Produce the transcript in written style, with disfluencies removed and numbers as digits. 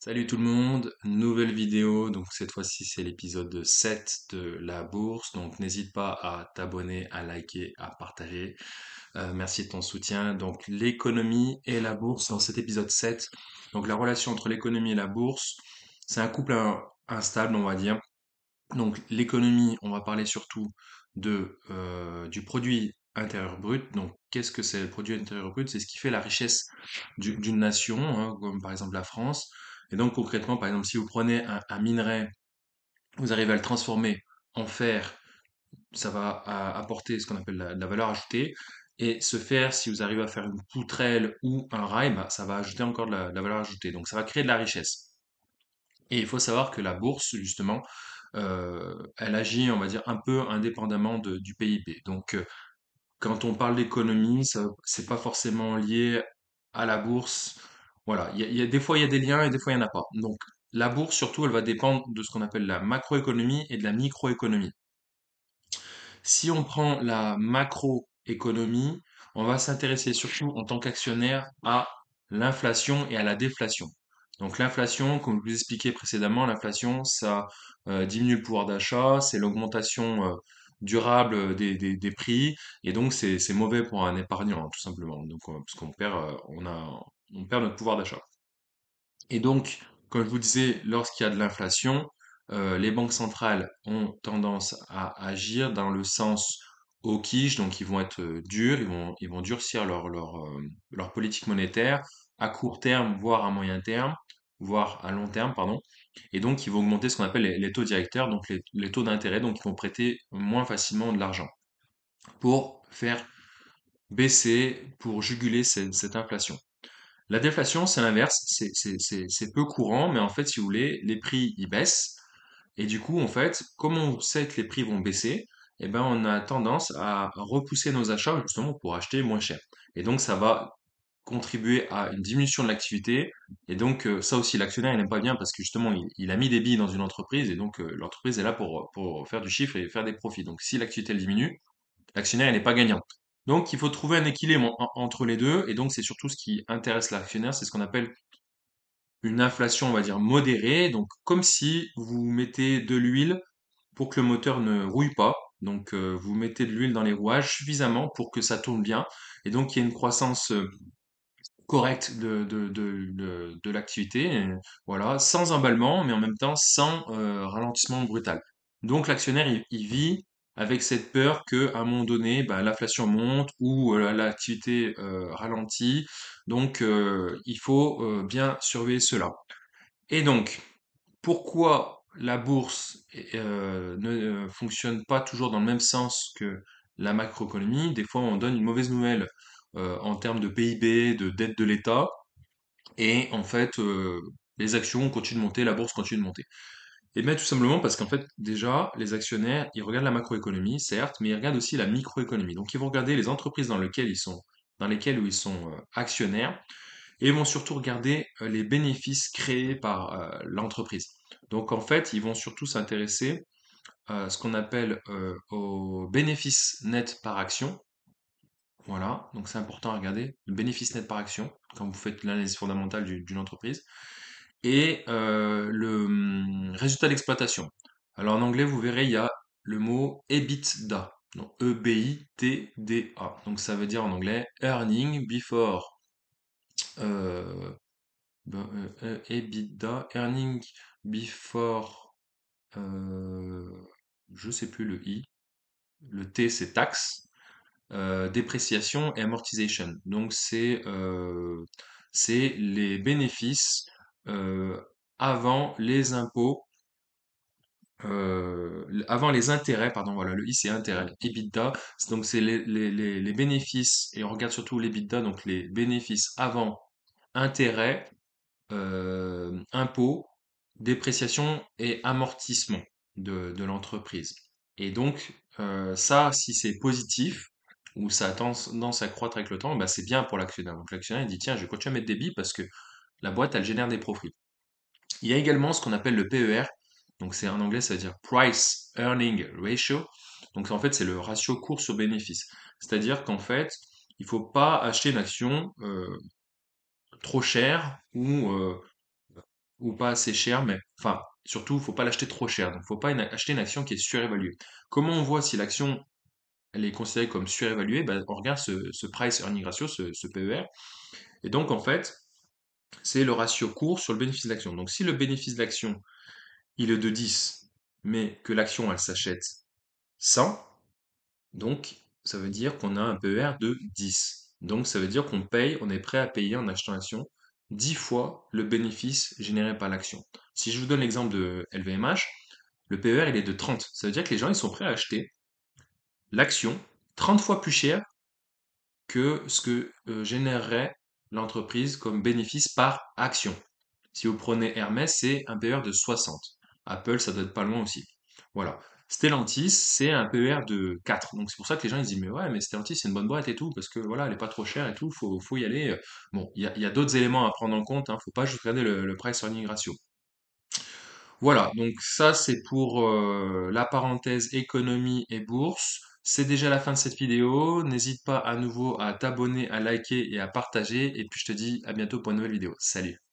Salut tout le monde, nouvelle vidéo, donc cette fois-ci c'est l'épisode 7 de la bourse, donc n'hésite pas à t'abonner, à liker, à partager. Merci de ton soutien. Donc l'économie et la bourse dans cet épisode 7. Donc la relation entre l'économie et la bourse, c'est un couple instable on va dire. Donc l'économie, on va parler surtout du produit intérieur brut. Donc qu'est-ce que c'est le produit intérieur brut? C'est ce qui fait la richesse d'une nation, hein, comme par exemple la France. Et donc concrètement, par exemple, si vous prenez un minerai, vous arrivez à le transformer en fer, ça va apporter ce qu'on appelle la valeur ajoutée. Et ce fer, si vous arrivez à faire une poutrelle ou un rail, bah, ça va ajouter encore de la valeur ajoutée. Donc ça va créer de la richesse. Et il faut savoir que la bourse, justement, elle agit, on va dire, un peu indépendamment du PIB. Donc, quand on parle d'économie, ça, c'est pas forcément lié à la bourse. Voilà, des fois il y a des liens et des fois il y en a pas. Donc, la bourse, surtout, elle va dépendre de ce qu'on appelle la macroéconomie et de la microéconomie. Si on prend la macroéconomie, on va s'intéresser surtout en tant qu'actionnaire à l'inflation et à la déflation. Donc l'inflation, comme je vous expliquais précédemment, l'inflation, ça diminue le pouvoir d'achat, c'est l'augmentation durable des prix, et donc c'est mauvais pour un épargnant, hein, tout simplement. Donc parce qu'on perd, on perd notre pouvoir d'achat. Et donc, comme je vous disais, lorsqu'il y a de l'inflation, les banques centrales ont tendance à agir dans le sens hawkish, donc ils vont être durs, ils vont durcir leur politique monétaire à court terme, voire à moyen terme, voire à long terme, pardon. Et donc, ils vont augmenter ce qu'on appelle les taux directeurs, donc les taux d'intérêt, donc ils vont prêter moins facilement de l'argent pour faire baisser, pour juguler cette inflation. La déflation, c'est l'inverse, c'est peu courant, mais en fait, si vous voulez, les prix, ils baissent. Et du coup, en fait, comme on sait que les prix vont baisser, eh ben, on a tendance à repousser nos achats justement pour acheter moins cher. Et donc, ça va contribuer à une diminution de l'activité. Et donc, ça aussi, l'actionnaire, il n'aime pas bien parce que justement, il a mis des billes dans une entreprise et donc l'entreprise est là pour faire du chiffre et faire des profits. Donc, si l'activité elle diminue, l'actionnaire, il n'est pas gagnant. Donc, il faut trouver un équilibre entre les deux. Et donc, c'est surtout ce qui intéresse l'actionnaire, c'est ce qu'on appelle une inflation, on va dire, modérée. Donc, comme si vous mettez de l'huile pour que le moteur ne rouille pas. Donc, vous mettez de l'huile dans les rouages suffisamment pour que ça tourne bien. Et donc, il y a une croissance correcte de l'activité. Voilà, sans emballement, mais en même temps sans ralentissement brutal. Donc, l'actionnaire, il vit avec cette peur qu'à un moment donné, ben, l'inflation monte ou l'activité ralentit. Donc, il faut bien surveiller cela. Et donc, pourquoi la bourse ne fonctionne pas toujours dans le même sens que la macroéconomie? Des fois, on donne une mauvaise nouvelle en termes de PIB, de dette de l'État, et en fait, les actions continuent de monter, la bourse continue de monter. Et bien tout simplement parce qu'en fait, déjà, les actionnaires, ils regardent la macroéconomie, certes, mais ils regardent aussi la microéconomie. Donc, ils vont regarder les entreprises dans lesquelles où ils sont actionnaires, et ils vont surtout regarder les bénéfices créés par l'entreprise. Donc en fait, ils vont surtout s'intéresser à ce qu'on appelle au bénéfice net par action. Voilà, donc c'est important à regarder, le bénéfice net par action, quand vous faites l'analyse fondamentale d'une entreprise, et résultat d'exploitation. Alors en anglais, vous verrez, il y a le mot EBITDA, donc EBITDA. Donc ça veut dire en anglais Earning Before euh, EBITDA, earning before, euh, je sais plus le I, le T c'est taxe, dépréciation et amortization. Donc c'est les bénéfices euh, avant les impôts, avant les intérêts, pardon, voilà, le I c'est intérêt, EBITDA, donc c'est les bénéfices, et on regarde surtout l'EBITDA, donc les bénéfices avant intérêts impôts, dépréciation et amortissement de l'entreprise. Et donc, ça, si c'est positif, ou ça a tendance à croître avec le temps, bah, c'est bien pour l'actionnaire. Donc l'actionnaire, il dit, tiens, je vais continuer à mettre des billes parce que la boîte, elle génère des profits. Il y a également ce qu'on appelle le PER. Donc c'est en anglais, ça veut dire Price Earning Ratio. Donc en fait, c'est le ratio course au bénéfice. C'est-à-dire qu'en fait, il faut pas acheter une action trop chère ou ou pas assez cher, mais enfin, surtout, faut pas l'acheter trop cher. Donc, faut pas acheter une action qui est surévaluée. Comment on voit si l'action elle est considérée comme surévaluée? Ben, on regarde ce price earning ratio, ce PER. Et donc, en fait, c'est le ratio cours sur le bénéfice de l'action. Donc, si le bénéfice de l'action, il est de 10, mais que l'action, elle s'achète 100, donc ça veut dire qu'on a un PER de 10. Donc, ça veut dire on est prêt à payer en achetant l'action 10 fois le bénéfice généré par l'action. Si je vous donne l'exemple de LVMH, le PER, il est de 30. Ça veut dire que les gens, ils sont prêts à acheter l'action 30 fois plus cher que ce que générerait l'entreprise comme bénéfice par action. Si vous prenez Hermès, c'est un PER de 60. Apple, ça doit être pas loin aussi. Voilà. Stellantis, c'est un PER de 4. Donc c'est pour ça que les gens ils disent mais ouais mais Stellantis c'est une bonne boîte et tout parce que voilà elle est pas trop chère et tout, faut y aller. Bon, il y a d'autres éléments à prendre en compte, hein, faut pas juste regarder le price earning ratio. Voilà, donc ça c'est pour la parenthèse économie et bourse. C'est déjà la fin de cette vidéo. N'hésite pas à nouveau à t'abonner, à liker et à partager. Et puis je te dis à bientôt pour une nouvelle vidéo. Salut!